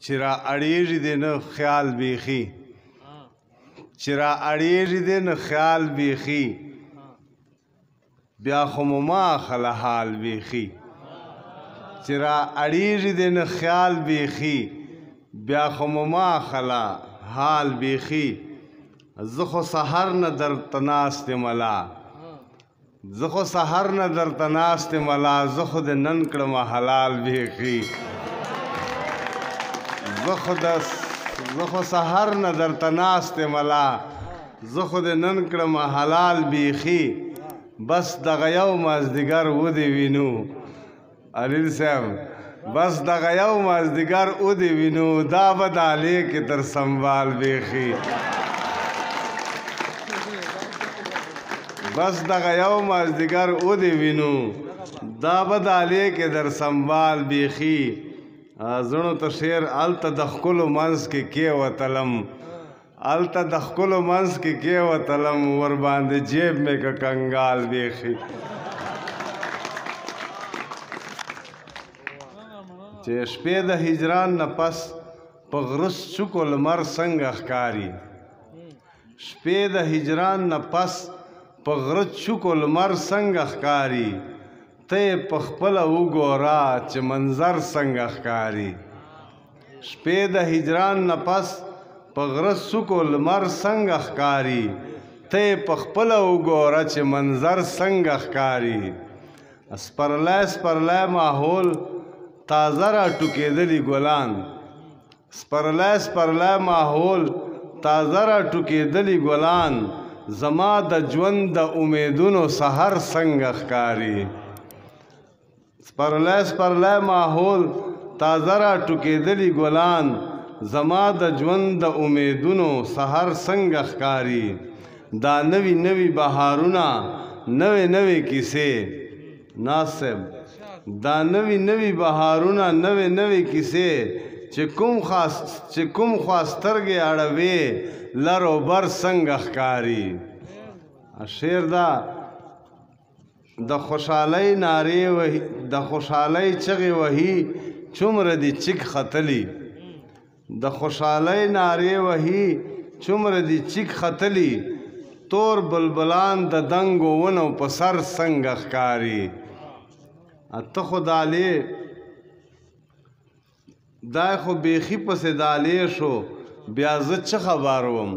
چې را اړېږي دې نه خیال بیخي چې را اړېږي دې نه خیال بیخي بیا خو مو ما اخله حال بیخي چې را اړېږي دې نه خیال بیخي بیا خو مو ما اخله حال بیخي زه خو سحر نه درته ناست یم ملا زه خو سحر نه درته ناست یم ملا زه خو دې نن کړمه حلال بیخي زه خو سحر نه درته ناست یم ملا زه خو دې نن کړمه حلال بیخي بس دغه یو مازدیګر ودې وینو علیل صاحب بس دغه یو مازدیګر ودې وینو دا به د علي کې تر سنبال بیخي بس دغه یو مازدیګر ودې وینو دا به د علي کې در سنبال بیخي زړو ته شعر هلته د ښکلو منځ کې کې وتلم هلته د ښکلو منځ کې کې وتلم ورباندې جیب مې که کنګال بیخي چې شپې د هجران نه پس په غرس چوکو لمر څنګه ښکاري شپې د هجران نه پس په غره چوکو لمر څنګه ښکاري ته یې په خپله وګوره چې منظر څنګه ښکاري شپې د هجران نه پس په غره څوکو لمر څنګه ښکاري ته یې په خپله وګوره چې منظر څنګه ښکاري سپرلی سپرلی ماحول تازه راټوکېدلي ګلان سپرلی سپرلی ماحول تازه راټوکېدلي ګلان زما د ژوند د امیدونو سحر څنګه ښکاري سپرلی سپرلی ماحول تازه راټوکېدلي ګلان زما د ژوند د امیدونو سحر څنګه ښکاري دا نوي نوي بهارونه نوې نوې کیسې ناصب دا نوي نوي بهارونه نوې نوې کیسې چې کوم خوا سترګې اړوي لر و بر څنګه ښکاري شعر دا د خوشحالۍ نارې وهي د خوشحالۍ چغې وهي څومره دي چیک ختلي د خوشحالۍ نارې وهي څومره دي چیک ختلي تور بلبلان د دنګو ونو په سر څنګه ښکاري ته خو د علي دا خو بیخي پسې د علي شو بیا زه څه خبر وم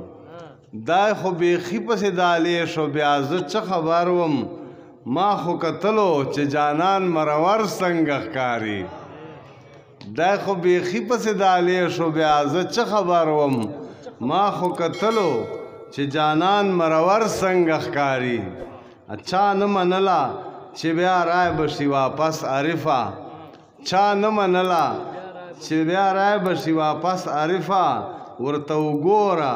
دا خو بیخي پسې د علي شو بیا زه څه خبر وم ما خو کتلو چې جانان مرور څنګه ښکاري دا خو بیخي پسې د علي شو بیا زه څه خبر وم ما خو کتلو چې جانان مرور څنګه ښکاري چا نه منله چې بیا رای بشي واپس عارفه چا نه منله چې بیا رای بشي واپس عارفه ورته وګوره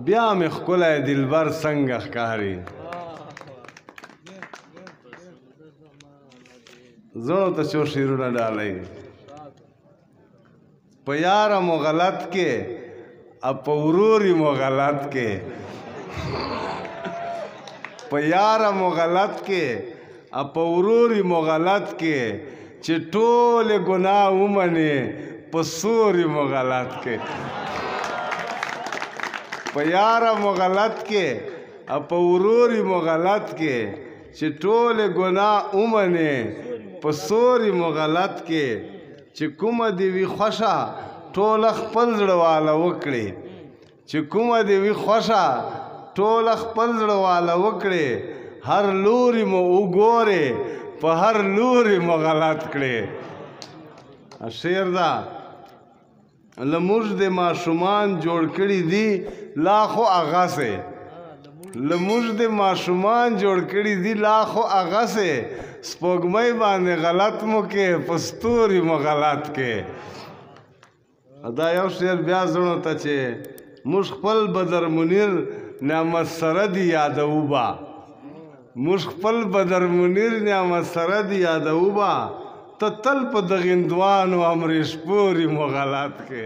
بیا مې ښکلی دلبر څنګه ښکاري زړو ته څو شعرونه ډالئ په یاره مو غلط کې او په وروري مو غلط کې په یاره مو غلط کې او په وروري مو غلط کې چې ټولې ګناه ومنې په سوري مو غلط کې په یاره مو غلط کې او په وروري مو غلط کې چې ټولې ګناه ومنې په سوري مو غلط کې چې کومه دې وي خوښه ټوله خپل زړه واله وکړې چې کومه دې وي خوښه ټوله خپل زړه واله وکړې هر لوري مو وګورې په هر لوري مو غلط کړې شعر دا لموږ د ماشومان جوړ کړي دي لا خو هغسې لموږ د ماشومان جوړ کړي دي لا خو هغسې سپوږمۍ باندې غلط مو کې په ستوري مو غلط کې دا یو شعر بیا زړو ته چې موږ خپل بدر منیر نعمت سره دي یادوو به موږ خپل بدر منیر نعمت سره دي یادوو به ته تل په دغه هندوانو امریش پوري مو غلط کې